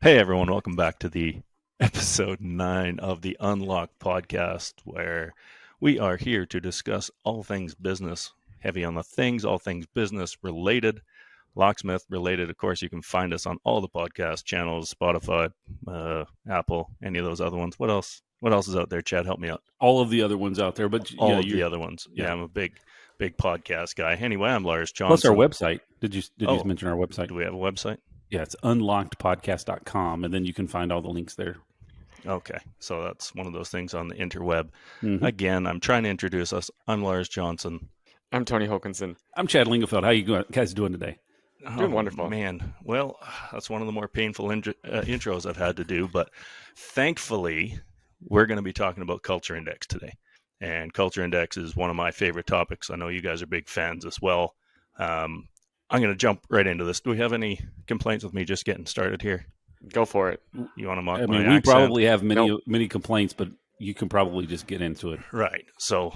Hey everyone, welcome back to the episode 9 of the Unlocked podcast, where we are here to discuss all things business, heavy on the things, all things business related, locksmith related. Of course, you can find us on all the podcast channels, Spotify, Apple, any of those other ones. What else? What else is out there? Chad, help me out. All of the other ones out there, but All of the other ones. Yeah, I'm a big podcast guy. Anyway, I'm Lars Johnson. Plus our website. Did you mention our website? Do we have a website? Yeah, it's unlockedpodcast.com, and then you can find all the links there. Okay, so that's one of those things on the interweb. Mm-hmm. Again, I'm trying to introduce us. I'm Lars Johnson. I'm Tony Hokinson. I'm Chad Lingefeld. How you guys doing today? Doing wonderful. Man, well, that's one of the more painful intros I've had to do, but thankfully, we're going to be talking about Culture Index today. And Culture Index is one of my favorite topics. I know you guys are big fans as well. I'm going to jump right into this. Do we have any complaints with me just getting started here? Go for it. You want to mock my we accent? probably have many complaints, but you can probably just get into it. Right. So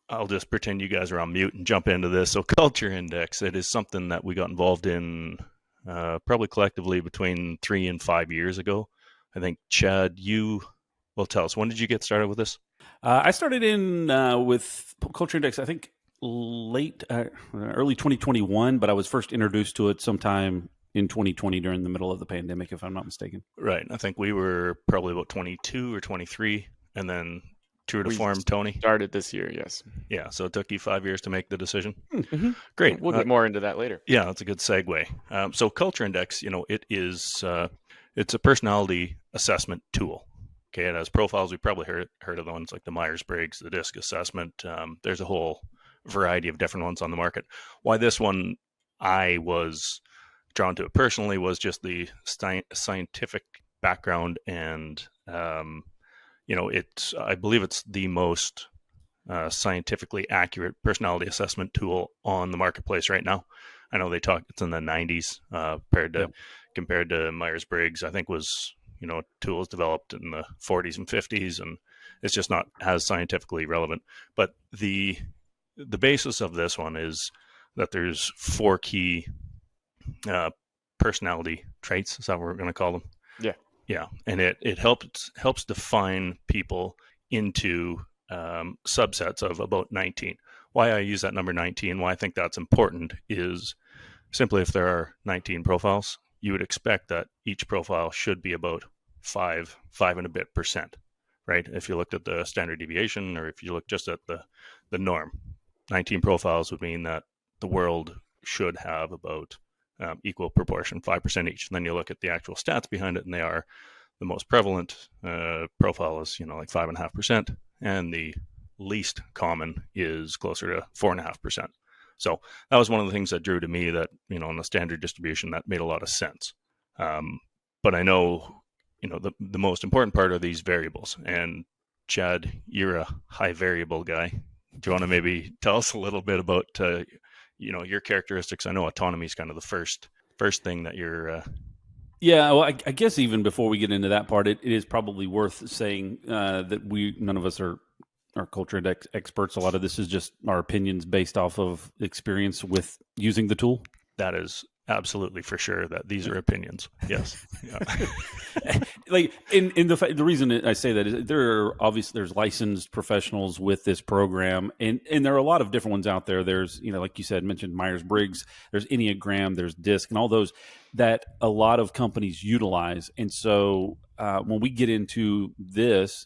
I'll just pretend you guys are on mute and jump into this. So Culture Index, it is something that we got involved in probably collectively between 3 and 5 years ago. I think, Chad, you will tell us. When did you get started with this? I started in with Culture Index, I think, early 2021, but I was first introduced to it sometime in 2020 during the middle of the pandemic, if I'm not mistaken. Right. I think we were probably about 22 or 23, and then true to form, Tony started this year. Yes. Yeah. So it took you 5 years to make the decision. Mm-hmm. Great. We'll get more into that later. Yeah, that's a good segue. So Culture Index, it is it's a personality assessment tool. Okay, it has profiles. We probably heard of the ones like the Myers-Briggs, the DISC assessment. There's a whole variety of different ones on the market. Why this one I was drawn to it personally was just the scientific background, and I believe it's the most scientifically accurate personality assessment tool on the marketplace right now. I know it's in the 90s compared to Myers-Briggs. I think was tools developed in the 40s and 50s, and it's just not as scientifically relevant. But the basis of this one is that there's 4 key personality traits. Is that what we're going to call them? Yeah. And it helps define people into subsets of about 19. Why I use that number 19, why I think that's important, is simply if there are 19 profiles, you would expect that each profile should be about 5 and a bit %, right? If you looked at the standard deviation, or if you look just at the norm, 19 profiles would mean that the world should have about equal proportion, 5% each. And then you look at the actual stats behind it, and they are the most prevalent profile is like 5.5%, and the least common is closer to 4.5%. So that was one of the things that drew to me that in the standard distribution that made a lot of sense. But I know the most important part are these variables. And Chad, you're a high variable guy. Do you want to maybe tell us a little bit about your characteristics? I know autonomy is kind of the first thing that you're. Yeah, well, I guess even before we get into that part, it is probably worth saying that none of us are Culture Index experts. A lot of this is just our opinions based off of experience with using the tool. That is absolutely for sure that these are opinions. Yes. Yeah. Like the reason I say that is there's licensed professionals with this program, and there are a lot of different ones out there. There's like you said, mentioned Myers-Briggs, there's Enneagram, there's DISC, and all those that a lot of companies utilize. And so when we get into this,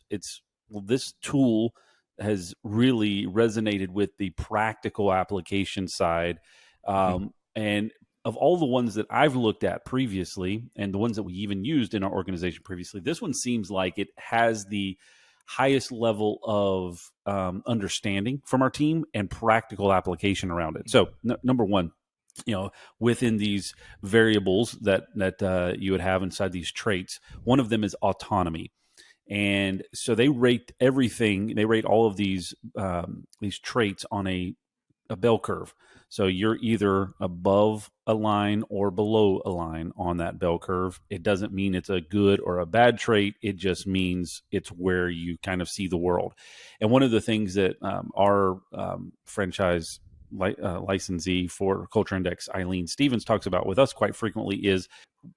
this tool has really resonated with the practical application side. And of all the ones that I've looked at previously, and the ones that we even used in our organization previously, this one seems like it has the highest level of understanding from our team and practical application around it. So number one, within these variables that you would have inside these traits, one of them is autonomy. And so they rate everything. They rate all of these traits on a bell curve. So you're either above a line or below a line on that bell curve. It doesn't mean it's a good or a bad trait. It just means it's where you kind of see the world. And one of the things that our franchise licensee for Culture Index, Eileen Stevens, talks about with us quite frequently is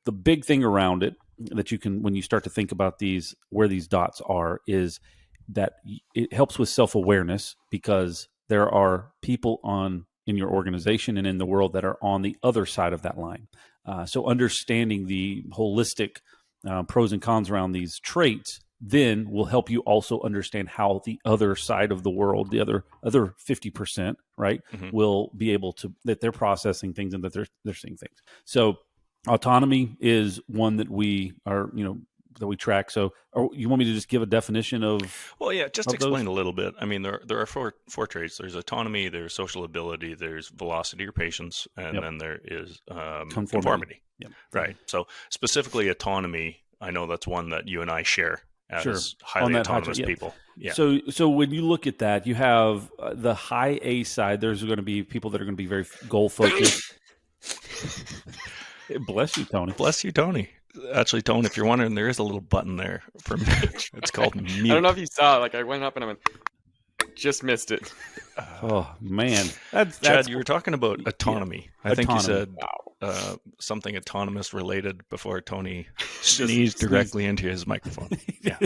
the big thing around it that you can, when you start to think about these, where these dots are, is that it helps with self-awareness, because there are people in your organization and in the world that are on the other side of that line. So understanding the holistic pros and cons around these traits then will help you also understand how the other side of the world, the other 50%, right, will be able to, that they're processing things and that they're seeing things. So autonomy is one that we are, that we track. So you want me to just give a definition of? Well, yeah, just explain a little bit. I mean, there are four traits. There's autonomy, there's social ability, there's velocity or patience, and then there is conformity. Yep. Right. So specifically autonomy, I know that's one that you and I share as highly autonomous people. Yeah. So when you look at that, you have the high A side. There's going to be people that are going to be very goal focused. Bless you, Tony. Bless you, Tony. Actually, Tony, if you're wondering, there is a little button there for mute. It's called mute. I don't know if you saw it. Like, I went up and I went, just missed it. Oh, man. Chad, you were talking about autonomy. Yeah. I think you said something autonomous related before Tony sneezed directly into his microphone. Yeah.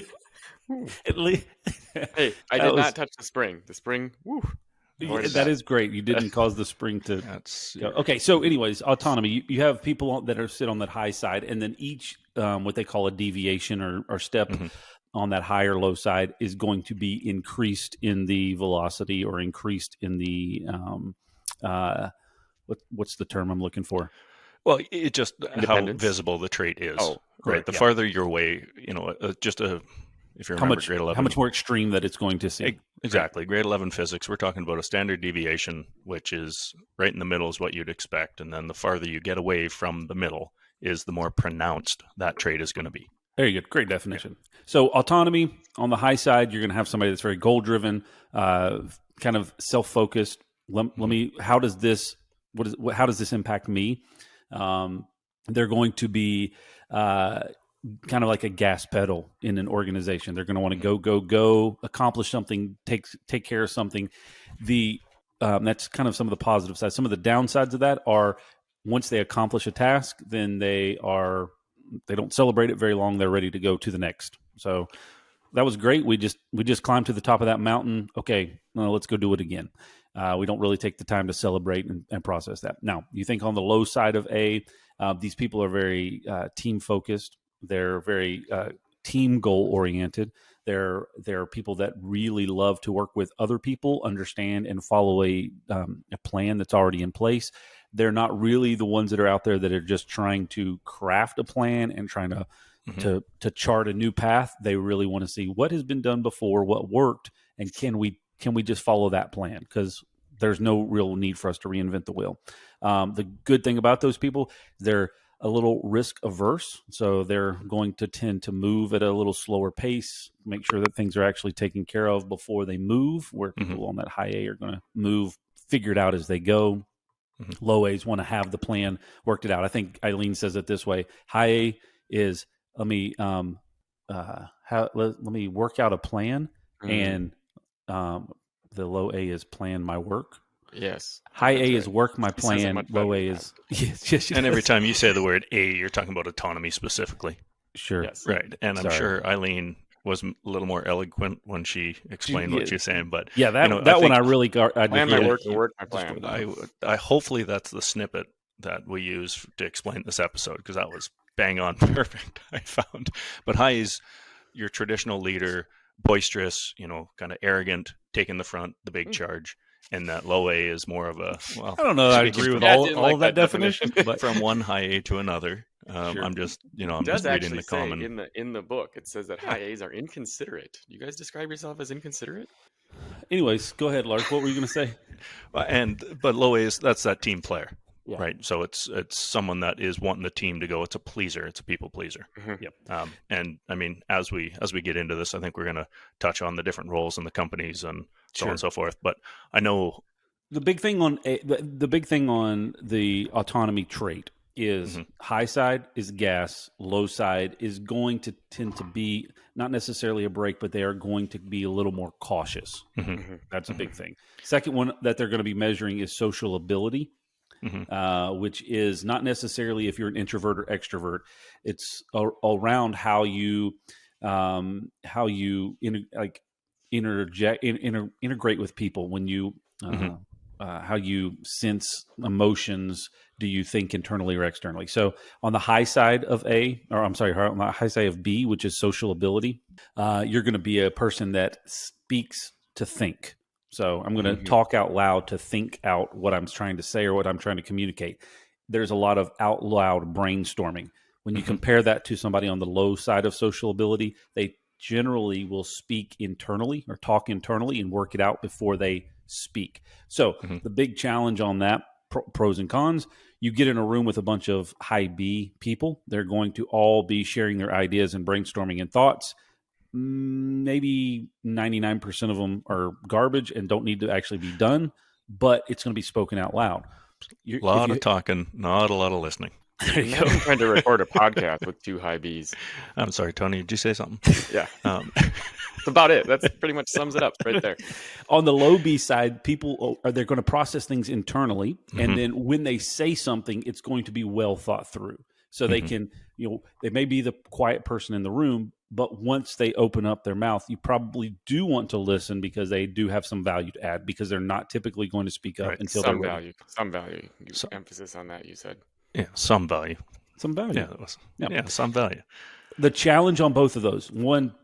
Hey, I did not touch the spring. The spring, woo. That is great. You didn't cause the spring to go. Okay, so anyways, autonomy. You have people that are sit on that high side, and then each what they call a deviation or step on that high or low side is going to be increased in the velocity or increased in the what's the term I'm looking for? Well, it just how visible the trait is. Oh, right. The farther you're away, if you remember grade 11. How much more extreme that it's going to see. Exactly. Grade 11 physics, we're talking about a standard deviation, which is right in the middle is what you'd expect. And then the farther you get away from the middle is the more pronounced that trait is going to be. There you go. Great definition. Yeah. So autonomy, on the high side, you're going to have somebody that's very goal-driven, kind of self-focused. How does this impact me? They're going to be kind of like a gas pedal in an organization. They're going to want to go, accomplish something, take care of something. That's kind of some of the positive sides. Some of the downsides of that are once they accomplish a task, then they don't celebrate it very long. They're ready to go to the next. So that was great. We just climbed to the top of that mountain. Okay, well, let's go do it again. We don't really take the time to celebrate and process that. Now, you think on the low side of A, these people are very team focused. They're very team goal oriented. They're people that really love to work with other people, understand and follow a plan that's already in place. They're not really the ones that are out there that are just trying to craft a plan and trying to chart a new path. They really want to see what has been done before, what worked, and can we just follow that plan? Because there's no real need for us to reinvent the wheel. The good thing about those people, they're a little risk averse, so they're going to tend to move at a little slower pace, make sure that things are actually taken care of before they move, where people on that high A are going to move, figure it out as they go. Low A's want to have the plan worked it out. I think Eileen says it this way: high A is let me work out a plan, and the low A is plan my work. Yes. High A is work my plan. Low A is yes. And every time you say the word A, you're talking about autonomy specifically. Sure. Yes. Right. And I'm sure Eileen was a little more eloquent when she explained what you're saying. But that one I really got. Plan my work my plan. I hopefully that's the snippet that we use to explain this episode, because that was bang on perfect, I found. But high is your traditional leader, boisterous, kind of arrogant, taking the front, the big charge. And that low A is more of a, well, I don't know. I agree with all of that definition, but from one high A to another, sure. I'm just reading the common. In the book, it says that high A's are inconsiderate. You guys describe yourself as inconsiderate? Anyways, go ahead, Lars. What were you going to say? But low A that's that team player, right? So it's someone that is wanting the team to go. It's a pleaser. It's a people pleaser. Yep. And I mean, as we get into this, I think we're going to touch on the different roles in the companies and so on and so forth. But I know the big thing on the autonomy trait is high side is gas, low side is going to tend to be not necessarily a break, but they are going to be a little more cautious. That's a big thing. Second one that they're going to be measuring is social ability, which is not necessarily if you're an introvert or extrovert. It's around how you integrate with people when you how you sense emotions. Do you think internally or externally? So on the high side of on the high side of B, which is social ability, you're going to be a person that speaks to think. So I'm going to talk out loud to think out what I'm trying to say or what I'm trying to communicate. There's a lot of out loud brainstorming. When you compare that to somebody on the low side of social ability, they generally will speak internally or talk internally and work it out before they speak. So the big challenge on that, pros and cons, you get in a room with a bunch of high B people. They're going to all be sharing their ideas and brainstorming and thoughts. Maybe 99% of them are garbage and don't need to actually be done, but it's going to be spoken out loud. A lot of talking, not a lot of listening. I'm trying to record a podcast with 2 high Bs. I'm sorry, Tony, did you say something? Yeah. That's about it. That's pretty much sums it up right there. On the low B side, people they're going to process things internally. And then when they say something, it's going to be well thought through. So they can, they may be the quiet person in the room, but once they open up their mouth, you probably do want to listen because they do have some value to add because they're not typically going to speak up until they're ready. Some value. Emphasis on that, you said. Yeah, some value. Some value. Yeah, that was, some value. The challenge on both of those, one,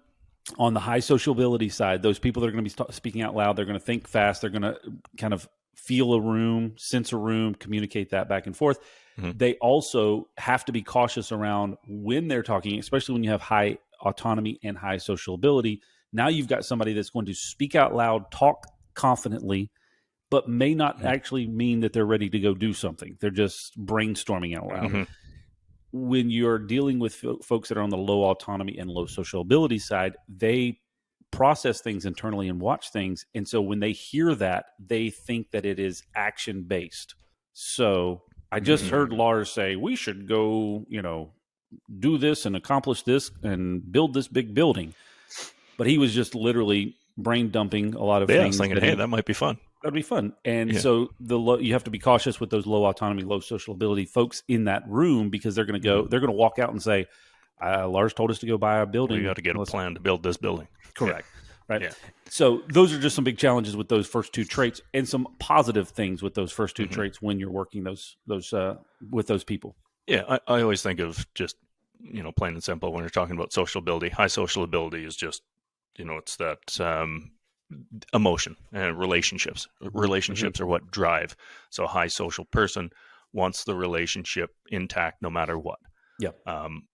on the high sociability side, those people that are going to be speaking out loud, they're going to think fast, they're going to kind of feel a room, sense a room, communicate that back and forth. They also have to be cautious around when they're talking, especially when you have high autonomy and high social ability. Now you've got somebody that's going to speak out loud, talk confidently, but may not actually mean that they're ready to go do something. They're just brainstorming out loud. When you're dealing with folks that are on the low autonomy and low social ability side, they process things internally and watch things. And so when they hear that, they think that it is action-based. So I just heard Lars say, we should go, do this and accomplish this and build this big building. But he was just literally brain dumping a lot of things. I was thinking, hey, that might be fun. That'd be fun. And so you have to be cautious with those low autonomy, low social ability folks in that room because they're going to walk out and say, Lars told us to go buy a building. We got to get a plan to build this building. Correct. Yeah. Right. Yeah. So those are just some big challenges with those first 2 traits and some positive things with those first 2 traits when you're working those with those people. Yeah. I always think of just, plain and simple when you're talking about social ability. High social ability is just, it's that emotion and relationships. Relationships are what drive. So a high social person wants the relationship intact no matter what. Yeah.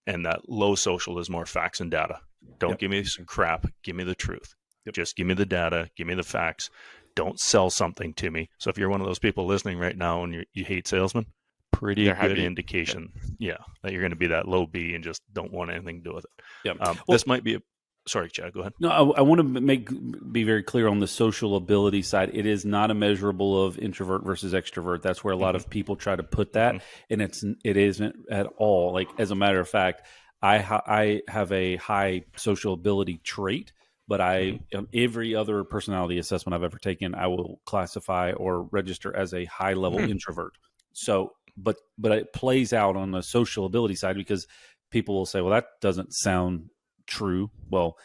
And that low social is more facts and data. Don't give me some crap. Give me the truth. Just give me the data. Give me the facts. Don't sell something to me. So if you're one of those people listening right now and you hate salesmen, pretty good indication, that you're going to be that low B and just don't want anything to do with it. Yeah. This might be sorry, Chad, go ahead. No, I want to be very clear on the social ability side. It is not a measurable of introvert versus extrovert. That's where a lot of people try to put that, and it isn't at all. Like, as a matter of fact, I have a high social ability trait, but every other personality assessment I've ever taken, I will classify or register as a high level introvert. So, but it plays out on the social ability side because people will say, well, that doesn't sound true. Well,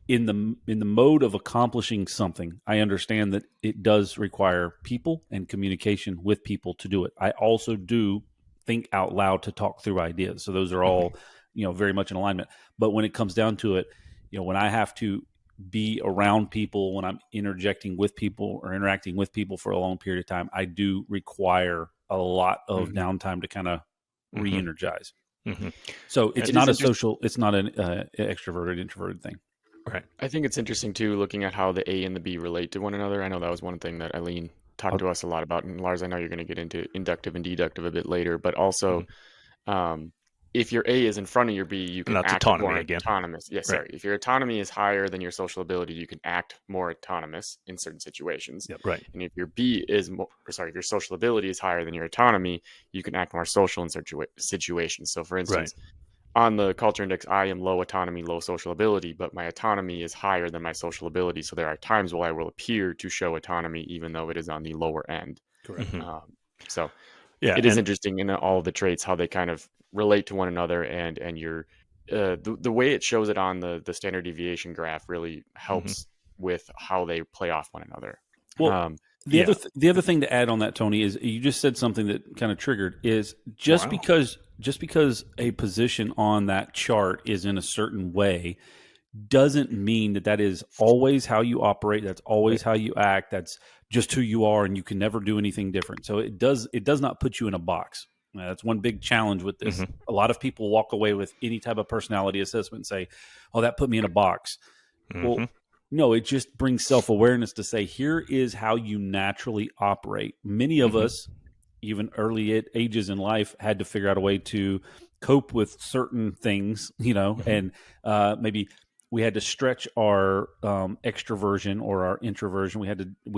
in the mode of accomplishing something, I understand that it does require people and communication with people to do it. I also do think out loud to talk through ideas. So those are all, very much in alignment. But when it comes down to it, when I have to be around people, when I'm interjecting with people or interacting with people for a long period of time, I do require a lot of downtime to kind of re-energize. So it's not it's not an extroverted, introverted thing. Right. I think it's interesting too, looking at how the A and the B relate to one another. I know that was one thing that Eileen talked to us a lot about. And Lars, I know you're going to get into inductive and deductive a bit later, but also if your A is in front of your B, you can act more autonomous. Yes, sorry. If your autonomy is higher than your social ability, you can act more autonomous in certain situations. Yep, right. And if your B is more, if your social ability is higher than your autonomy, you can act more social in situations. So, for instance, on the culture index, I am low autonomy, low social ability, but my autonomy is higher than my social ability. So there are times where I will appear to show autonomy, even though it is on the lower end. Correct. So it is interesting in all of the traits, how they kind of relate to one another, and your the way it shows it on the standard deviation graph really helps with how they play off one another. Well, the other thing to add on that, Tony, is you just said something that kind of triggered is just because a position on that chart is in a certain way doesn't mean that is always how you operate. That's always how you act. That's just who you are, and you can never do anything different. So it does not put you in a box. That's one big challenge with this. A lot of people walk away with any type of personality assessment and say, "Oh, that put me in a box." Well, no, it just brings self-awareness to say, here is how you naturally operate. Many of us, even early ages in life, had to figure out a way to cope with certain things, and maybe we had to stretch our extroversion or our introversion. We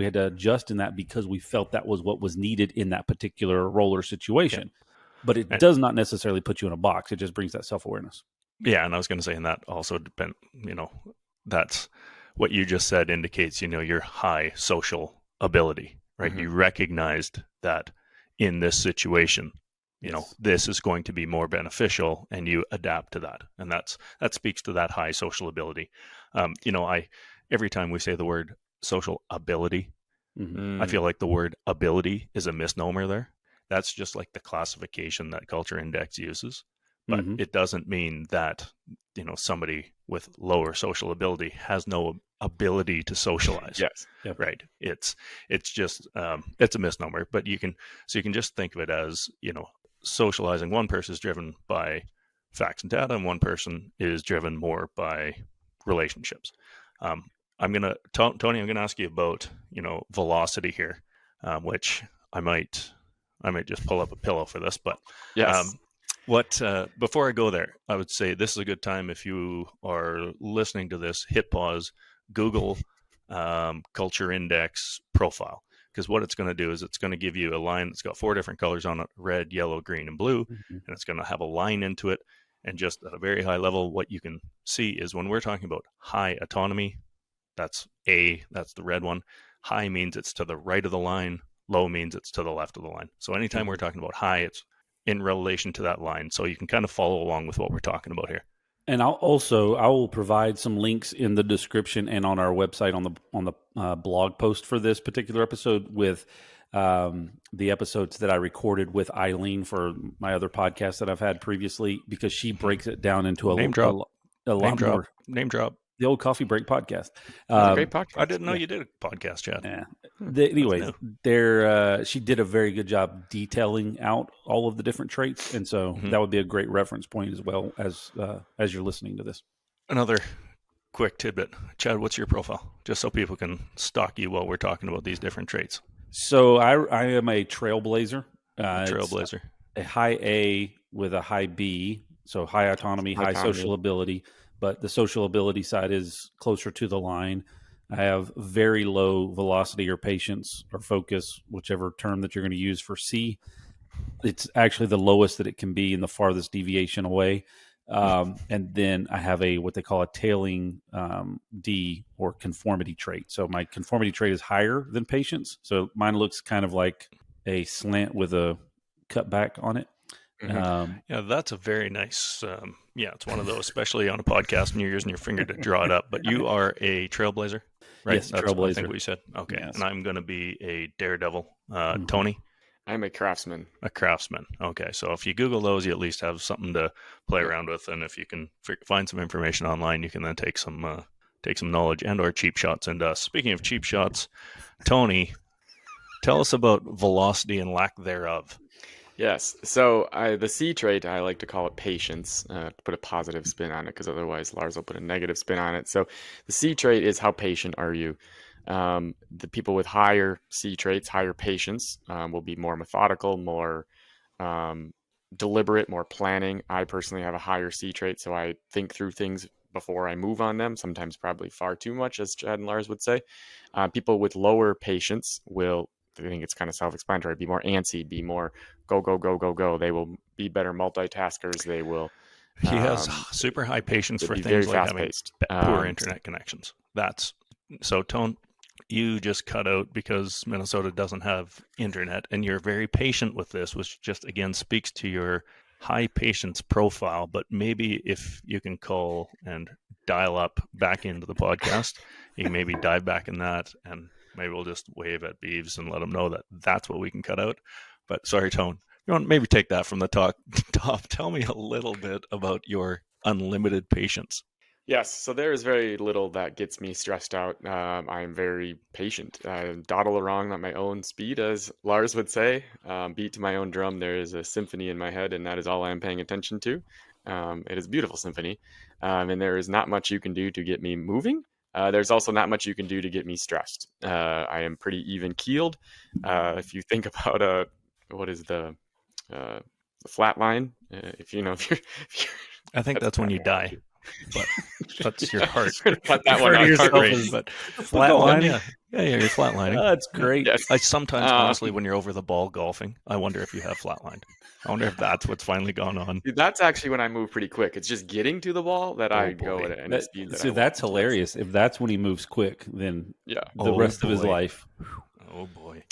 had to adjust in that because we felt that was what was needed in that particular role or situation. But it does not necessarily put you in a box. It just brings that self-awareness. Yeah, and I was going to say, and that also depend. That's what you just said indicates, your high social ability, right? You recognized that in this situation, this is going to be more beneficial, and you adapt to that. And that speaks to that high social ability. Every time we say the word social ability, I feel like the word ability is a misnomer there. That's just like the classification that Culture Index uses. But it doesn't mean that, somebody with lower social ability has no ability to socialize. Yes. Yep. Right. It's just, it's a misnomer, but you can just think of it as, socializing. One person is driven by facts and data, and one person is driven more by relationships. Tony, I'm going to ask you about, velocity here, which I might just pull up a pillow for this, but yes. Before I go there, I would say this is a good time if you are listening to this, hit pause, Google Culture Index profile, because what it's going to do is it's going to give you a line that's got 4 different colors on it: red, yellow, green, and blue, and it's going to have a line into it. And just at a very high level, what you can see is when we're talking about high autonomy, that's the red one. High means it's to the right of the line. Low means it's to the left of the line. So anytime we're talking about high, it's in relation to that line. So you can kind of follow along with what we're talking about here. And I will provide some links in the description and on our website on the blog post for this particular episode with the episodes that I recorded with Eileen for my other podcast that I've had previously, because she breaks it down into a lot more. Name drop. The Old Coffee Break podcast. Great podcast. I didn't know you did a podcast, Chad. Yeah. Anyways, she did a very good job detailing out all of the different traits, and so that would be a great reference point as well as you're listening to this. Another quick tidbit, Chad. What's your profile, just so people can stalk you while we're talking about these different traits? So I am a trailblazer. Trailblazer. A high A with a high B, so high autonomy, high social ability. But the social ability side is closer to the line. I have very low velocity or patience or focus, whichever term that you're going to use for C. It's actually the lowest that it can be and the farthest deviation away. And then I have what they call a tailing D or conformity trait. So my conformity trait is higher than patience. So mine looks kind of like a slant with a cut back on it. Yeah, that's a very nice. It's one of those, especially on a podcast, and you're using your finger to draw it up. But you are a trailblazer, right? Yes, that's trailblazer. I think what you said. Okay, yes. And I'm going to be a daredevil. Tony? I'm a craftsman. A craftsman. Okay, so if you Google those, you at least have something to play around with, and if you can find some information online, you can then take some knowledge and/or cheap shots. And speaking of cheap shots, Tony, tell us about velocity and lack thereof. Yes. So the C trait, I like to call it patience, to put a positive spin on it, because otherwise Lars will put a negative spin on it. So the C trait is how patient are you? The people with higher C traits, higher patience, will be more methodical, more deliberate, more planning. I personally have a higher C trait, so I think through things before I move on them, sometimes probably far too much, as Chad and Lars would say. People with lower patience will, I think it's kind of self-explanatory, be more antsy, be more go, go, go, go, go. They will be better multitaskers. They will. He has super high patience for things like having poor internet connections. So, Tone, you just cut out because Minnesota doesn't have internet, and you're very patient with this, which just, again, speaks to your high patience profile. But maybe if you can call and dial up back into the podcast, you can maybe dive back in that, and maybe we'll just wave at Beeves and let him know that that's what we can cut out. But sorry, Tone, you want to maybe take that from the top. Tell me a little bit about your unlimited patience. Yes, so there is very little that gets me stressed out. I am very patient. I dawdle along at my own speed, as Lars would say. Beat to my own drum. There is a symphony in my head, and that is all I am paying attention to. It is a beautiful symphony, and there is not much you can do to get me moving. There's also not much you can do to get me stressed. I am pretty even-keeled. If you think about what is the flat line? If you're I think that's when you die. But that's your heart. Cut that one out. Heart rate. But flatlining, yeah, you're flatlining. That's great. Yes. I sometimes, honestly, when you're over the ball golfing, I wonder if you have flatlined. I wonder if that's what's finally gone on. That's actually when I move pretty quick. It's just getting to the ball that I go at any speed. That's hilarious. If that's when he moves quick, then the rest of his life. Oh boy!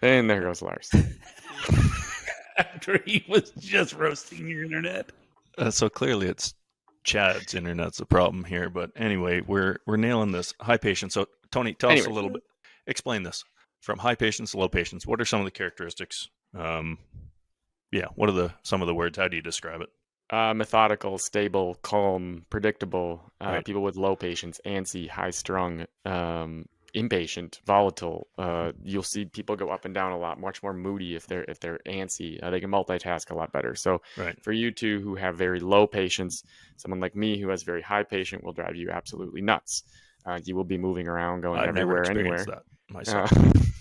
And there goes Lars. After he was just roasting your internet. So clearly, it's Chad's internet's the problem here, but anyway, we're nailing this high patience. So Tony, tell us a little bit. Explain this from high patience to low patience. What are some of the characteristics? What are some of the words? How do you describe it? Methodical, stable, calm, predictable. People with low patience, antsy, high strung, impatient, volatile. You'll see people go up and down a lot, much more moody if they're antsy. They can multitask a lot better. So for you two who have very low patience, someone like me who has very high patience will drive you absolutely nuts. You will be moving around, going everywhere, anywhere. That myself.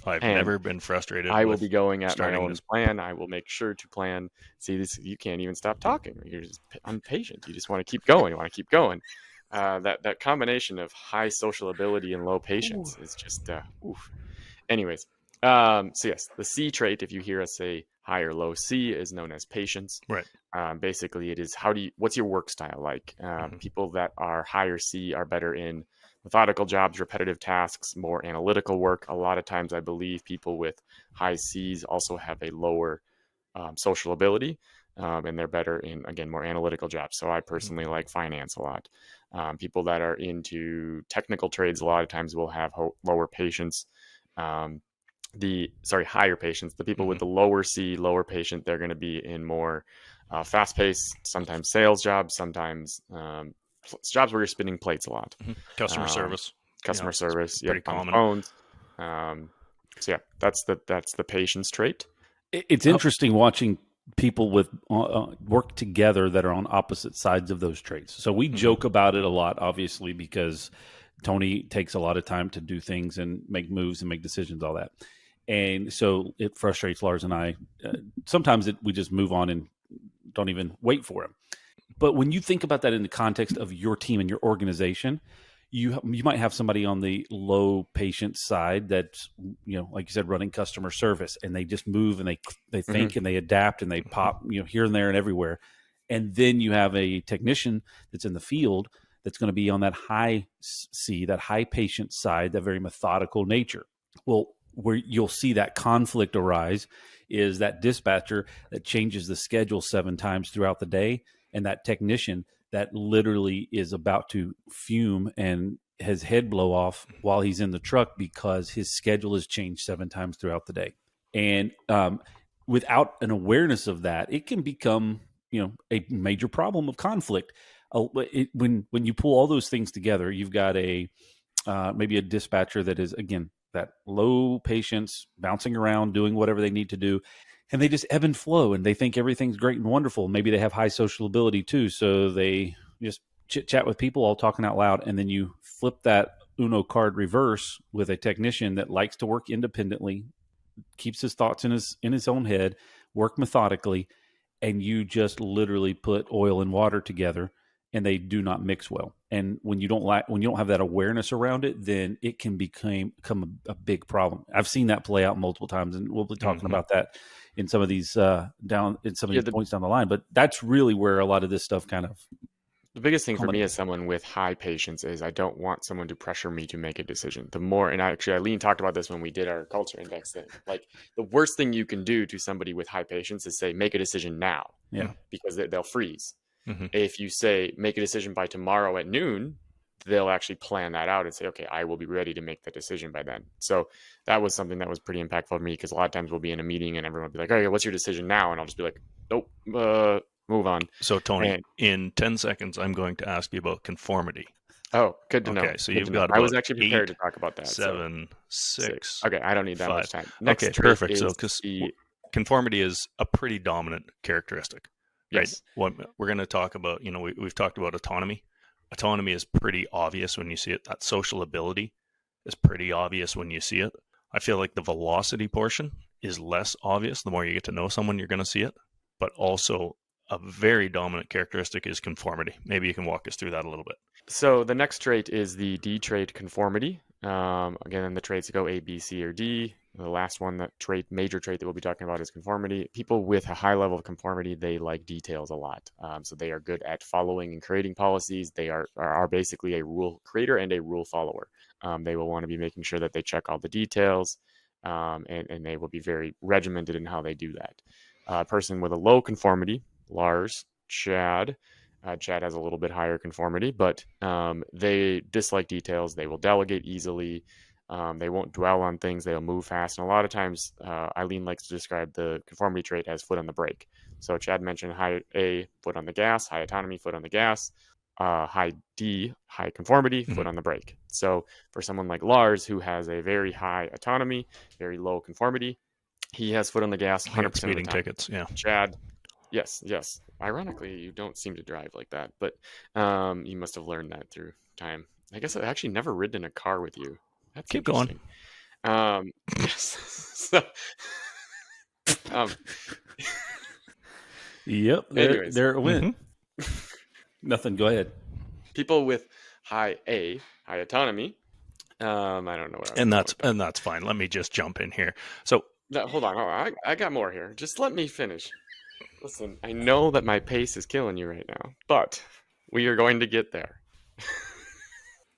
I've never been frustrated. I will be going at my own plan. I will make sure to plan. See, this you can't even stop talking. You're just impatient. You just want to keep going. You want to keep going. That combination of high social ability and low patience is just oof. Anyways, so yes, the C trait, if you hear us say high or low C, is known as patience. Right. Basically, it is what's your work style like? People that are higher C are better in methodical jobs, repetitive tasks, more analytical work. A lot of times, I believe people with high Cs also have a lower social ability. And they're better in, again, more analytical jobs. So I personally like finance a lot. People that are into technical trades a lot of times will have lower patience. Higher patience. The people with the lower C, lower patient, they're going to be in more fast-paced, sometimes sales jobs, sometimes jobs where you're spinning plates a lot. Customer service. Pretty common. Phones. So yeah, that's the patience trait. It's interesting watching people with work together that are on opposite sides of those traits. So we joke about it a lot, obviously, because Tony takes a lot of time to do things and make moves and make decisions, all that. And so it frustrates Lars and I. Sometimes we just move on and don't even wait for him. But when you think about that in the context of your team and your organization, you might have somebody on the low patience side that's, like you said, running customer service, and they just move and they think and they adapt and they pop, here and there and everywhere. And then you have a technician that's in the field that's going to be on that high C, that high patience side, that very methodical nature. Well, where you'll see that conflict arise is that dispatcher that changes the schedule 7 times throughout the day, and that technician that literally is about to fume and his head blow off while he's in the truck because his schedule has changed 7 times throughout the day. And without an awareness of that, it can become, a major problem of conflict. When you pull all those things together, you've got maybe a dispatcher that is, again, that low patience, bouncing around, doing whatever they need to do. And they just ebb and flow, and they think everything's great and wonderful. Maybe they have high social ability too, so they just chit-chat with people all talking out loud. And then you flip that Uno card reverse with a technician that likes to work independently, keeps his thoughts in his own head, work methodically, and you just literally put oil and water together, and they do not mix well. And when you don't have that awareness around it, then it can become a big problem. I've seen that play out multiple times, and we'll be talking about that in some of these points down the line. But that's really where a lot of this stuff kind of. The biggest thing for me as someone with high patience is I don't want someone to pressure me to make a decision. The more, and actually Eileen talked about this when we did our culture index thing, like the worst thing you can do to somebody with high patience is say, make a decision now. Yeah. Because they'll freeze. If you say, make a decision by tomorrow at noon, they'll actually plan that out and say, okay, I will be ready to make the decision by then. So that was something that was pretty impactful for me, because a lot of times we'll be in a meeting and everyone will be like, okay, what's your decision now? And I'll just be like, nope, move on. So Tony, in 10 seconds, I'm going to ask you about conformity. Oh, good to know. Okay, so you've got. I was actually prepared to talk about that. 7, 6. Okay, I don't need that 5. much time. Next okay, perfect. So because conformity is a pretty dominant characteristic. Right. Yes. What we're going to talk about, we've talked about autonomy. Autonomy is pretty obvious when you see it. That social ability is pretty obvious when you see it. I feel like the velocity portion is less obvious. The more you get to know someone, you're going to see it. But also a very dominant characteristic is conformity. Maybe you can walk us through that a little bit. So the next trait is the D trait, conformity. Again, the traits go A, B, C, or D. The last one, major trait that we'll be talking about is conformity. People with a high level of conformity, they like details a lot. So they are good at following and creating policies. They are basically a rule creator and a rule follower. They will want to be making sure that they check all the details, and they will be very regimented in how they do that. A person with a low conformity, Lars, Chad. Chad has a little bit higher conformity, but they dislike details. They will delegate easily. They won't dwell on things. They'll move fast. And a lot of times, Eileen likes to describe the conformity trait as foot on the brake. So Chad mentioned high A, foot on the gas, high autonomy, foot on the gas, high D, high conformity, foot on the brake. So for someone like Lars, who has a very high autonomy, very low conformity, he has foot on the gas 100% of the time. Tickets, yeah. Chad, yes. Ironically, you don't seem to drive like that, but you must have learned that through time. I guess I've actually never ridden in a car with you. That's Keep going. Yes. Yep. They're a win. Nothing. Go ahead. People with high autonomy. I don't know. And that's fine. Let me just jump in here. So hold on. I got more here. Just let me finish. Listen, I know that my pace is killing you right now, but we are going to get there.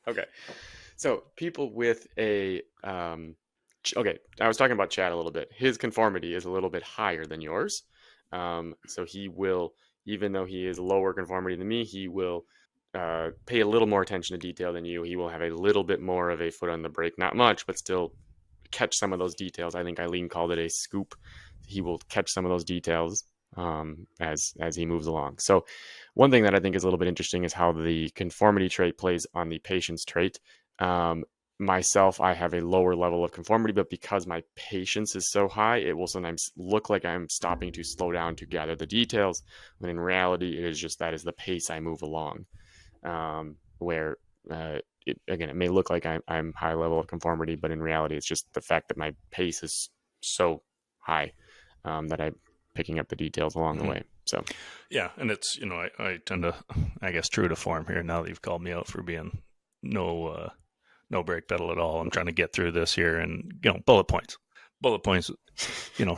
Okay. So people with I was talking about Chad a little bit. His conformity is a little bit higher than yours. So he will, even though he is lower conformity than me, he will pay a little more attention to detail than you. He will have a little bit more of a foot on the brake, not much, but still catch some of those details. I think Eileen called it a scoop. He will catch some of those details as he moves along. So one thing that I think is a little bit interesting is how the conformity trait plays on the patience trait. Myself, I have a lower level of conformity, but because my patience is so high, it will sometimes look like I'm stopping to slow down to gather the details, when in reality, it is just that is the pace I move along. Where it may look like I'm high level of conformity, but in reality, it's just the fact that my pace is so high that I'm picking up the details along the way. So, yeah, and it's I tend to, I guess, true to form here. Now that you've called me out for being no brake pedal at all, I'm trying to get through this here, and bullet points,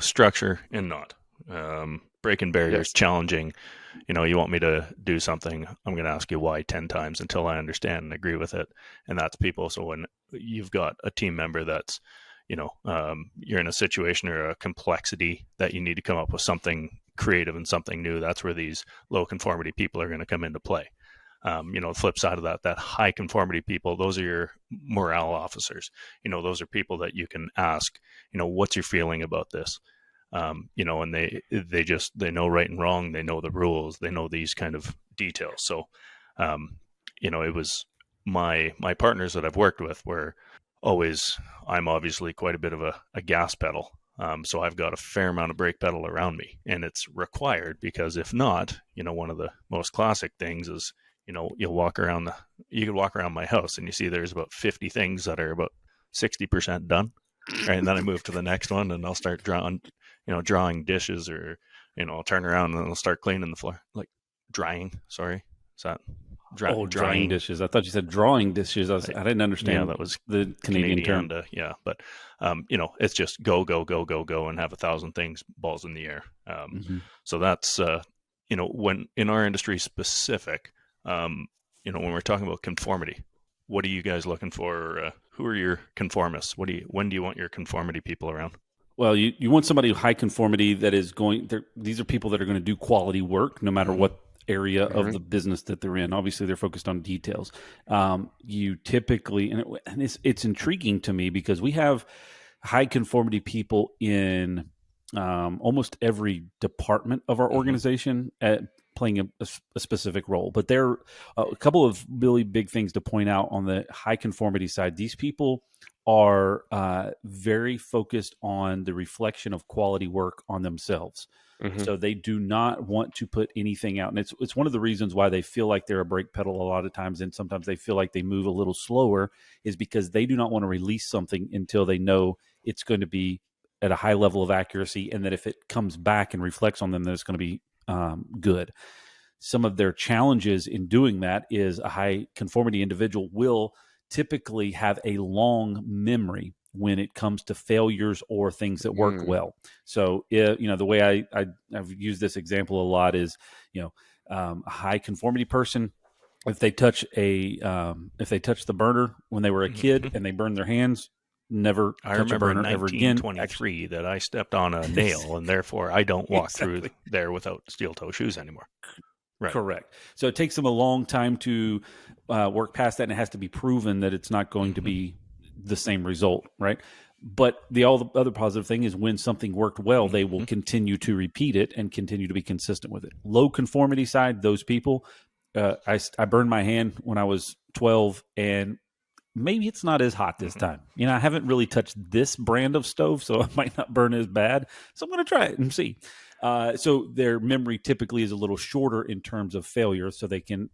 structure and not breaking barriers, yes. Challenging. You want me to do something, I'm going to ask you why 10 times until I understand and agree with it. And that's people. So when you've got a team member that's, you're in a situation or a complexity that you need to come up with something creative and something new, that's where these low conformity people are going to come into play. The flip side of that high conformity people, those are your morale officers. Those are people that you can ask, what's your feeling about this? And they know right and wrong. They know the rules. They know these kind of details. So, it was my partners that I've worked with were always, I'm obviously quite a bit of a gas pedal. So I've got a fair amount of brake pedal around me, and it's required because if not, one of the most classic things is, you could walk around my house and you see there's about 50 things that are about 60% done. Right. And then I move to the next one and I'll start drawing dishes or I'll turn around and I'll start cleaning the floor, like drying. Sorry, is that drying dishes? I thought you said drawing dishes. I didn't understand. Yeah, that was the Canadian term. But it's just go, and have 1,000 things, balls in the air. So that's when in our industry specific, when we're talking about conformity, what are you guys looking for? Who are your conformists? When do you want your conformity people around? Well, you want somebody high conformity that is these are people that are going to do quality work no matter what area of the business that they're in. Obviously, they're focused on details. You typically, and it's intriguing to me because we have high conformity people in almost every department of our organization playing a specific role. But there are a couple of really big things to point out on the high conformity side. These people are very focused on the reflection of quality work on themselves. So they do not want to put anything out. And it's one of the reasons why they feel like they're a brake pedal a lot of times. And sometimes they feel like they move a little slower is because they do not want to release something until they know it's going to be at a high level of accuracy. And that if it comes back and reflects on them, then it's going to be good. Some of their challenges in doing that is a high conformity individual will typically have a long memory when it comes to failures or things that work well. So, the way I've used this example a lot is, a high conformity person, if they touch the burner when they were a kid and they burn their hands, never touch a burner ever again. 1923 that I stepped on a nail and therefore I don't walk through there without steel toe shoes anymore. Right. Correct. So it takes them a long time to work past that, and it has to be proven that it's not going to be the same result, right? But the other positive thing is when something worked well, they will continue to repeat it and continue to be consistent with it. Low conformity side, those people, I burned my hand when I was 12, and maybe it's not as hot this time. I haven't really touched this brand of stove, so it might not burn as bad. So I'm going to try it and see. So their memory typically is a little shorter in terms of failure, so they can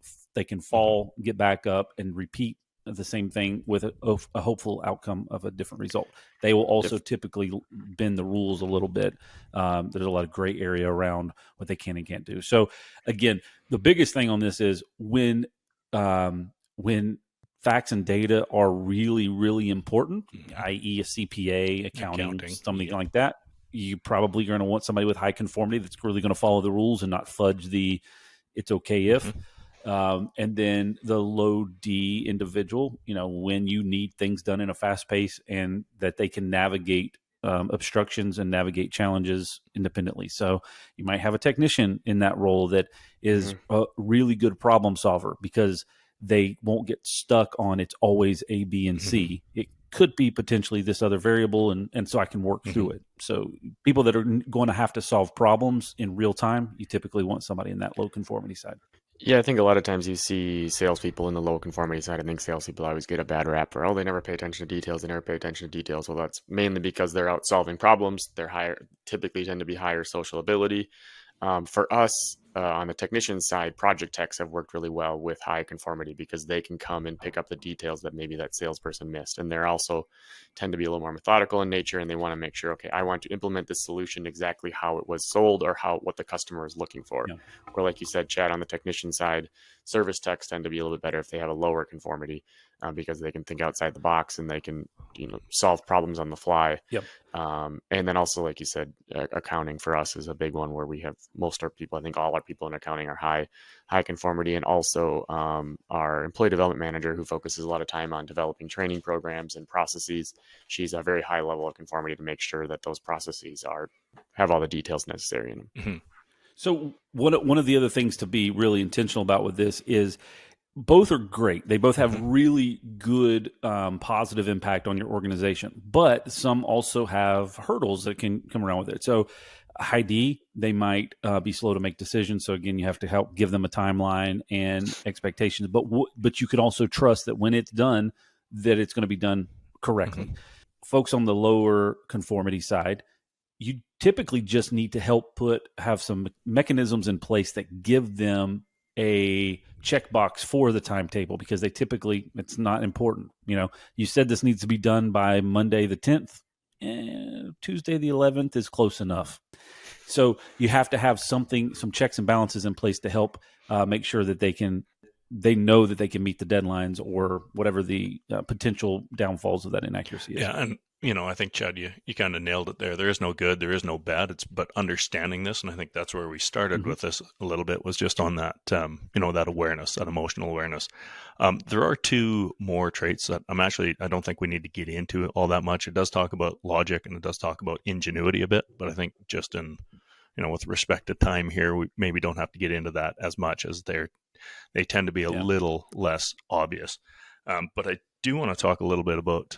fall, get back up, and repeat the same thing with a hopeful outcome of a different result. They will also typically bend the rules a little bit. There's a lot of gray area around what they can and can't do. So again, the biggest thing on this is when facts and data are really, really important, i.e. a CPA, accounting something like that, you probably are going to want somebody with high conformity that's really going to follow the rules and not fudge the it's okay if. And then the low D individual, when you need things done in a fast pace and that they can navigate obstructions and navigate challenges independently. So you might have a technician in that role that is a really good problem solver because they won't get stuck on it's always A, B, and C. It could be potentially this other variable, and so I can work through it. So people that are going to have to solve problems in real time, you typically want somebody in that low conformity side. Yeah, I think a lot of times you see salespeople in the low conformity side. I think salespeople always get a bad rap for, they never pay attention to details. They never pay attention to details. Well, that's mainly because they're out solving problems. They're typically tend to be higher social ability. For us, on the technician side, project techs have worked really well with high conformity because they can come and pick up the details that maybe that salesperson missed. And they're also tend to be a little more methodical in nature, and they want to make sure, okay, I want to implement this solution exactly how it was sold or what the customer is looking for. Yeah. Or like you said, Chad, on the technician side, service techs tend to be a little bit better if they have a lower conformity because they can think outside the box and they can solve problems on the fly. Yep. And then also, like you said, accounting for us is a big one where we have most of our people, I think all our people in accounting are high conformity, and also our employee development manager, who focuses a lot of time on developing training programs and processes. She's a very high level of conformity to make sure that those processes have all the details necessary in them. So one of the other things to be really intentional about with this is both are great. They both have really good positive impact on your organization, but some also have hurdles that can come around with it. So high D, they might be slow to make decisions. So again, you have to help give them a timeline and expectations, but you can also trust that when it's done, that it's going to be done correctly. Folks on the lower conformity side, you typically just need to have some mechanisms in place that give them a checkbox for the timetable, because it's not important. You said this needs to be done by Monday the 10th. Tuesday the 11th is close enough. So you have to have some checks and balances in place to help make sure that they know that they can meet the deadlines or whatever the potential downfalls of that inaccuracy is. Yeah, and I think, Chad, you kind of nailed it there. There is no good, there is no bad. But understanding this, and I think that's where we started with this a little bit, was just on that, that awareness, that emotional awareness. There are two more traits that I don't think we need to get into all that much. It does talk about logic and it does talk about ingenuity a bit, but I think just in, with respect to time here, we maybe don't have to get into that as much, as they tend to be a little less obvious. But I do want to talk a little bit about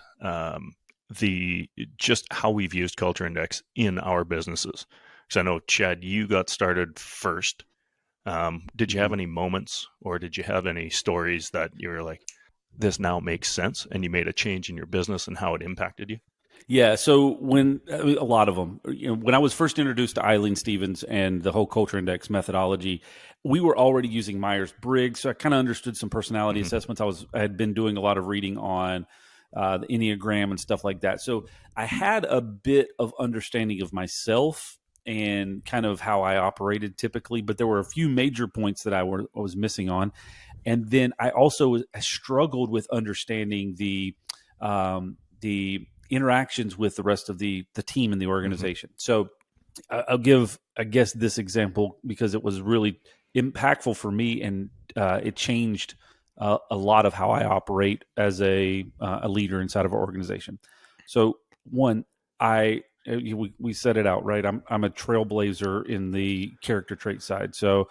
just how we've used Culture Index in our businesses. Because I know, Chad, you got started first. Did you have any moments, or did you have any stories that you were like, this now makes sense, and you made a change in your business and how it impacted you? Yeah, so a lot of them, when I was first introduced to Eileen Stevens and the whole Culture Index methodology, we were already using Myers-Briggs, so I kind of understood some personality assessments. I had been doing a lot of reading on the Enneagram and stuff like that. So I had a bit of understanding of myself and kind of how I operated typically, but there were a few major points that I was missing on. And then I also struggled with understanding the interactions with the rest of the team and the organization. So I'll give, I guess, this example because it was really impactful for me, and it changed a lot of how I operate as a leader inside of our organization. So one, we set it out, right? I'm a trailblazer in the character trait side. So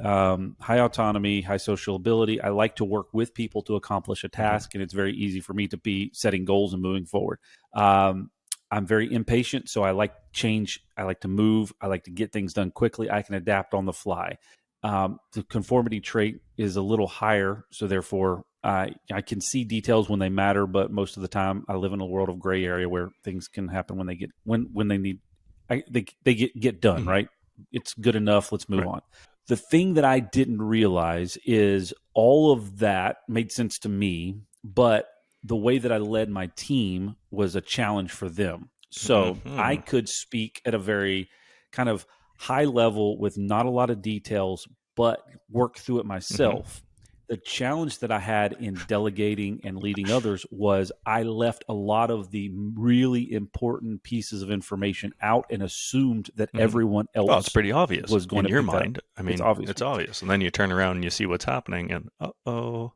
high autonomy, high sociability. I like to work with people to accomplish a task, and it's very easy for me to be setting goals and moving forward. I'm very impatient, so I like change. I like to move. I like to get things done quickly. I can adapt on the fly. The conformity trait is a little higher, so therefore I can see details when they matter, but most of the time I live in a world of gray area where things can happen when they need they get done, right? It's good enough. Let's move on. The thing that I didn't realize is all of that made sense to me, but the way that I led my team was a challenge for them. So I could speak at a very kind of high level with not a lot of details, but work through it myself. The challenge that I had in delegating and leading others was I left a lot of the really important pieces of information out and assumed that everyone else it's pretty obvious was going in to your mind. I mean, it's obvious. And then you turn around and you see what's happening and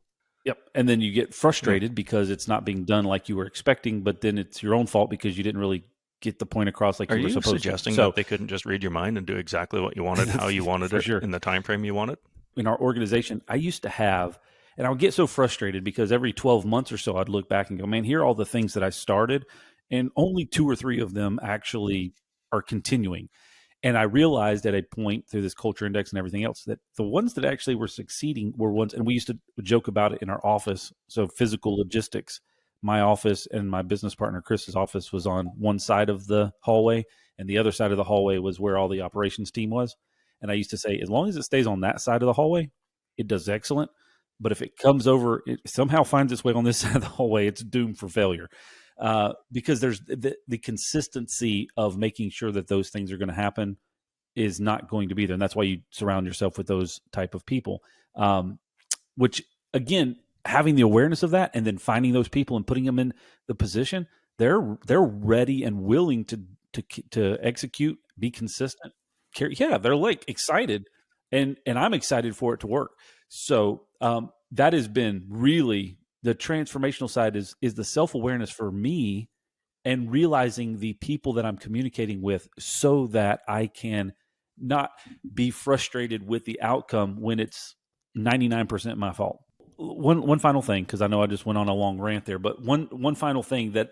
Yep. And then you get frustrated because it's not being done like you were expecting, but then it's your own fault because you didn't really get the point across like you were supposed to. Are you suggesting that they couldn't just read your mind and do exactly what you wanted, how you wanted it, in the time frame you wanted? In our organization, I used to have, and I would get so frustrated because every 12 months or so, I'd look back and go, man, here are all the things that I started, and only 2 or 3 of them actually are continuing. And I realized at a point through this culture index and everything else that the ones that actually were succeeding were ones, and we used to joke about it in our office. So physical logistics, my office and my business partner, Chris's office, was on one side of the hallway, and the other side of the hallway was where all the operations team was. And I used to say, as long as it stays on that side of the hallway, it does excellent. But if it comes over, it somehow finds its way on this side of the hallway, it's doomed for failure. Because there's the consistency of making sure that those things are going to happen is not going to be there. And that's why you surround yourself with those type of people, which, again, having the awareness of that and then finding those people and putting them in the position, they're ready and willing to execute, be consistent. Yeah, they're like excited, and I'm excited for it to work. So that has been really the transformational side is the self-awareness for me and realizing the people that I'm communicating with so that I can not be frustrated with the outcome when it's 99% my fault. One final thing, because I know I just went on a long rant there, but one final thing that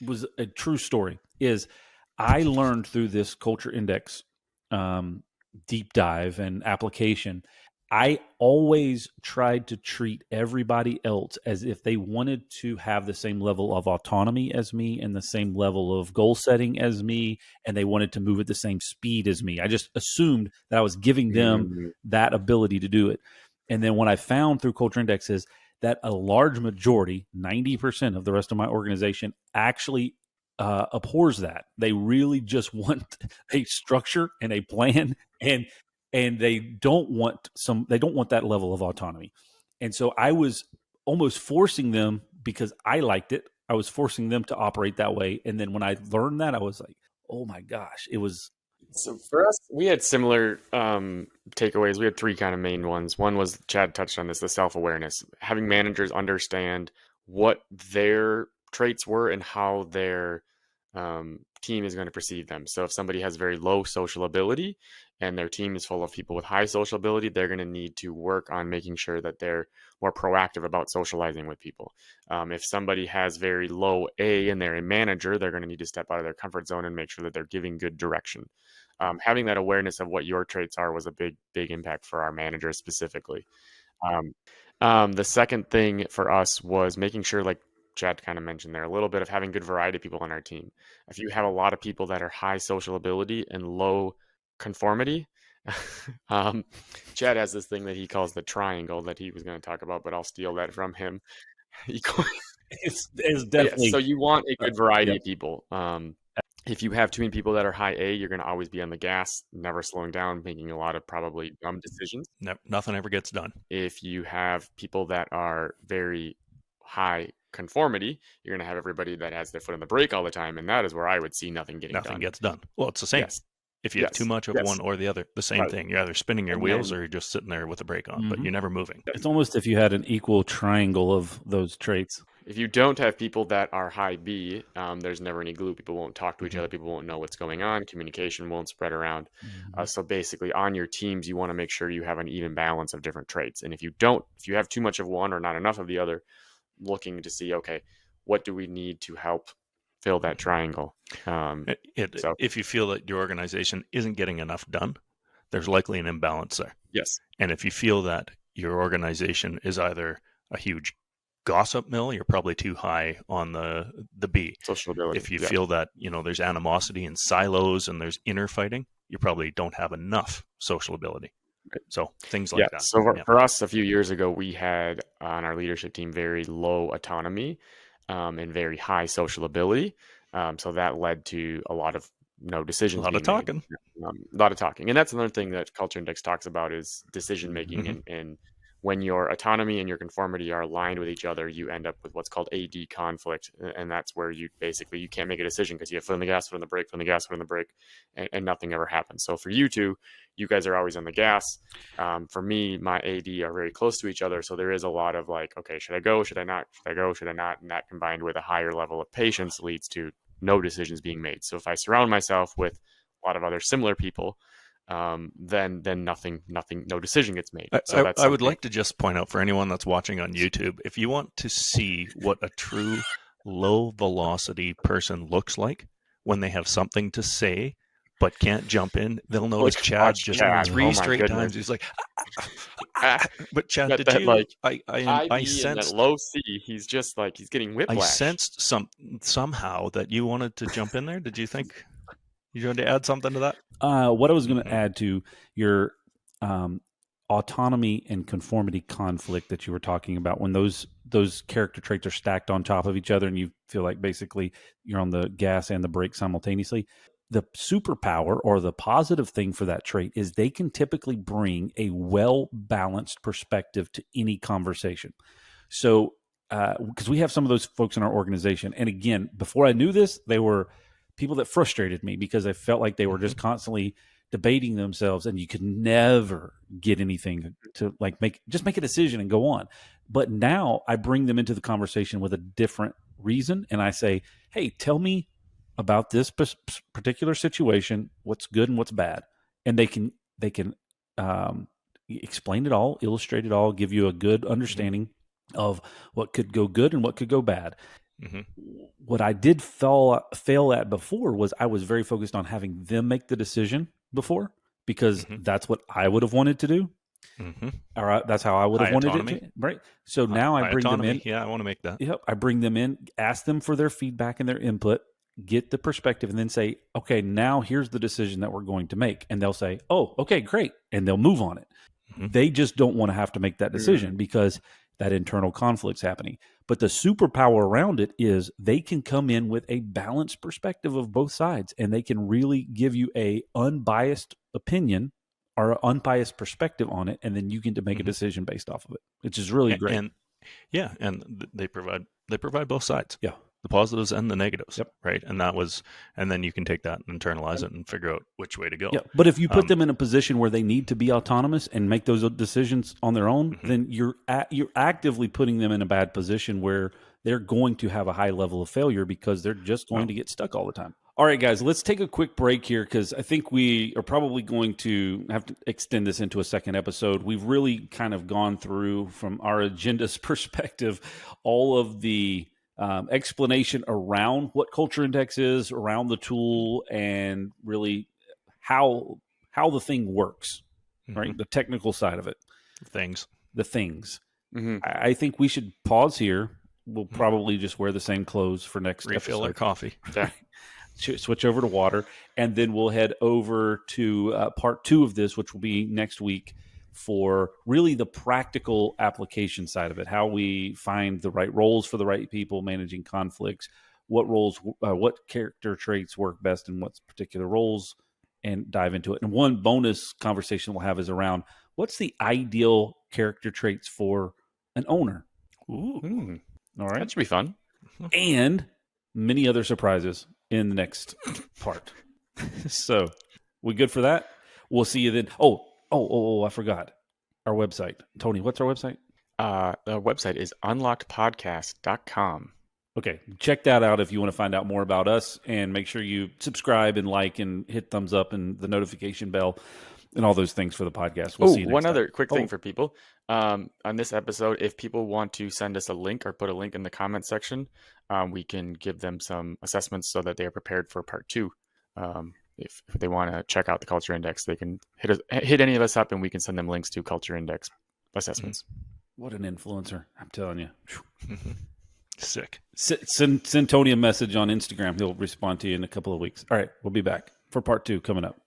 was a true story is I learned through this culture index deep dive and application. I always tried to treat everybody else as if they wanted to have the same level of autonomy as me and the same level of goal setting as me, and they wanted to move at the same speed as me. I just assumed that I was giving them that ability to do it. And then what I found through Culture Index is that a large majority, 90% of the rest of my organization, actually abhors that. They really just want a structure and a plan, and they don't want that level of autonomy. And so I was almost forcing them, because I liked it. I was forcing them to operate that way. And then when I learned that, I was like, oh my gosh, it was. So for us, we had similar takeaways. We had three kind of main ones. One was, Chad touched on this, the self-awareness. Having managers understand what their traits were and how their team is going to perceive them. So if somebody has very low social ability and their team is full of people with high social ability, they're going to need to work on making sure that they're more proactive about socializing with people. If somebody has very low A and they're a manager, they're going to need to step out of their comfort zone and make sure that they're giving good direction. Having that awareness of what your traits are was a big impact for our managers specifically. The second thing for us was making sure, like Chad kind of mentioned there, a little bit of having good variety of people on our team. If you have a lot of people that are high social ability and low conformity, Chad has this thing that he calls the triangle that he was going to talk about, but I'll steal that from him. It's definitely. So you want a good variety of people. If you have too many people that are high A, you're going to always be on the gas, never slowing down, making a lot of probably dumb decisions. Nothing ever gets done. If you have people that are very high conformity, you're going to have everybody that has their foot on the brake all the time, and that is where I would see nothing gets done. Well, it's the same. Yes. If you have too much of one or the other, the same thing. You're either spinning your wheels or you're just sitting there with the brake on, but you're never moving. It's almost if you had an equal triangle of those traits. If you don't have people that are high B, there's never any glue. People won't talk to each other. People won't know what's going on. Communication won't spread around. So basically on your teams, you want to make sure you have an even balance of different traits. And if you have too much of one or not enough of the other, looking to see, okay, what do we need to help fill that triangle? If you feel that your organization isn't getting enough done, there's likely an imbalance there. Yes. And if you feel that your organization is either a huge gossip mill, you're probably too high on the B. Social ability. If you feel that, there's animosity and silos and there's inner fighting, you probably don't have enough social ability. Right. So things like that. So for us, a few years ago, we had on our leadership team very low autonomy and very high social ability. So that led to a lot of no decisions. A lot of talking. And that's another thing that Culture Index talks about is decision making. And when your autonomy and your conformity are aligned with each other, you end up with what's called AD conflict. And that's where you can't make a decision because you have foot on the gas, foot on the brake, foot on the gas, foot on the brake, and nothing ever happens. So for you two, you guys are always on the gas. For me, my AD are very close to each other. So there is a lot of like, okay, should I go? Should I not? Should I go? Should I not? And that combined with a higher level of patience leads to no decisions being made. So if I surround myself with a lot of other similar people, then nothing, no decision gets made. So I would like to just point out for anyone that's watching on YouTube, if you want to see what a true low velocity person looks like when they have something to say but can't jump in, they'll notice Chad just three straight times. He's like, but Chad, I sensed that low C. He's just like he's getting whiplash. I sensed somehow that you wanted to jump in there. Did you think you wanted to add something to that? What I was going to add to your autonomy and conformity conflict that you were talking about, when those character traits are stacked on top of each other and you feel like basically you're on the gas and the brake simultaneously, the superpower or the positive thing for that trait is they can typically bring a well-balanced perspective to any conversation. So, because we have some of those folks in our organization, and again, before I knew this, they were people that frustrated me because I felt like they were just constantly debating themselves, and you could never get anything to like make a decision and go on. But now I bring them into the conversation with a different reason, and I say, "Hey, tell me about this particular situation, what's good and what's bad," and they can explain it all, illustrate it all, give you a good understanding of what could go good and what could go bad. What I did fail at before was I was very focused on having them make the decision before because that's what I would have wanted to do. All right, that's how I would have wanted it to, right? So now I bring them in. Yeah, I want to make that. Yep, I bring them in, ask them for their feedback and their input, get the perspective, and then say, okay, now here's the decision that we're going to make. And they'll say, oh, okay, great. And they'll move on it. They just don't want to have to make that decision because that internal conflict's happening. But the superpower around it is they can come in with a balanced perspective of both sides, and they can really give you a unbiased opinion or an unbiased perspective on it, and then you get to make a decision based off of it, which is really great. And they provide both sides. Yeah. The positives and the negatives. Yep. Right. And then you can take that and internalize it and figure out which way to go. Yeah. But if you put them in a position where they need to be autonomous and make those decisions on their own, then you're actively putting them in a bad position where they're going to have a high level of failure because they're just going to get stuck all the time. All right, guys, let's take a quick break here because I think we are probably going to have to extend this into a second episode. We've really kind of gone through, from our agenda's perspective, all of the explanation around what Culture Index is, around the tool, and really how the thing works, right? The technical side of it. The things. I think we should pause here. We'll probably just wear the same clothes for next refill episode. our coffee. Yeah. Switch over to water, and then we'll head over to part 2 of this, which will be next week, for really the practical application side of it, how we find the right roles for the right people, managing conflicts, what roles, what character traits work best in what particular roles, and dive into it. And one bonus conversation we'll have is around what's the ideal character traits for an owner. Ooh. All right. That should be fun. And many other surprises in the next part. So, we good for that? We'll see you then. Oh, I forgot. Our website. Tony, what's our website? The website is unlockedpodcast.com. Okay, check that out if you want to find out more about us, and make sure you subscribe and like and hit thumbs up and the notification bell and all those things for the podcast. We'll see you next time. Other quick thing for people. On this episode, if people want to send us a link or put a link in the comment section, we can give them some assessments so that they are prepared for part 2. If they want to check out the Culture Index, they can hit any of us up, and we can send them links to Culture Index assessments. What an influencer. I'm telling you. Sick. Send Tony a message on Instagram. He'll respond to you in a couple of weeks. All right, we'll be back for part 2 coming up.